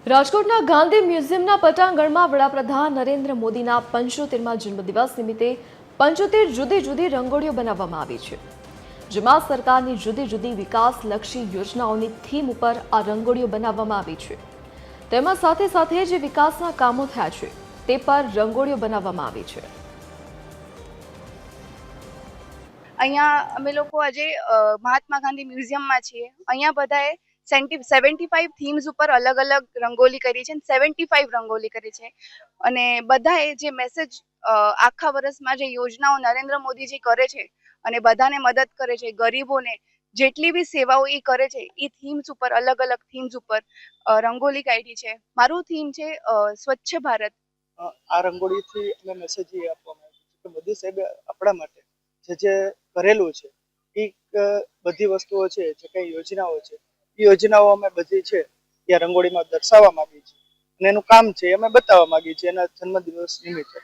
રાજકોટના ગાંધી મ્યુઝિયમના પટાંગણમાં વડાપ્રધાન નરેન્દ્ર મોદીના 75મા જન્મદિવસ નિમિત્તે 75 જુદી જુદી રંગોળીઓ બનાવવામાં આવી છે, જેમાં સરકારની જુદી જુદી વિકાસલક્ષી યોજનાઓની થીમ ઉપર આ રંગોળીઓ બનાવવામાં આવી છે। તેમાં સાથે સાથે જે વિકાસના કામો થયા છે તે પર રંગોળીઓ બનાવવામાં આવી છે। અહીંયા અમે લોકો આજે મહાત્મા ગાંધી મ્યુઝિયમમાં છીએ। અહીંયા બધાએ 75 થીમ્સ ઉપર અલગ અલગ રંગોલી કરી છે, 75 રંગોલી કરી છે અને બધાએ જે મેસેજ આખા વર્ષમાં જે યોજનાઓ નરેન્દ્ર મોદીજી કરે છે અને બધાને મદદ કરે છે, ગરીબોને જેટલી બી સેવાઓ એ કરે છે એ થીમ્સ ઉપર અલગ અલગ થીમ્સ ઉપર રંગોલી કાઢી છે। મારું થીમ છે સ્વચ્છ ભારત। આ રંગોળીથી અમે મેસેજ એ આપવામાં આવ્યો છે કે મોદી સાહેબે આપણા માટે જે કરેલું છે એ બધી વસ્તુઓ છે, જે કઈ યોજનાઓ છે એ યોજનાઓ અમે બધી છે એ રંગોળીમાં દર્શાવવા માંગીએ છીએ અને એનું કામ છે અમે બતાવવા માંગીએ છીએ એના જન્મદિવસ નિમિત્તે।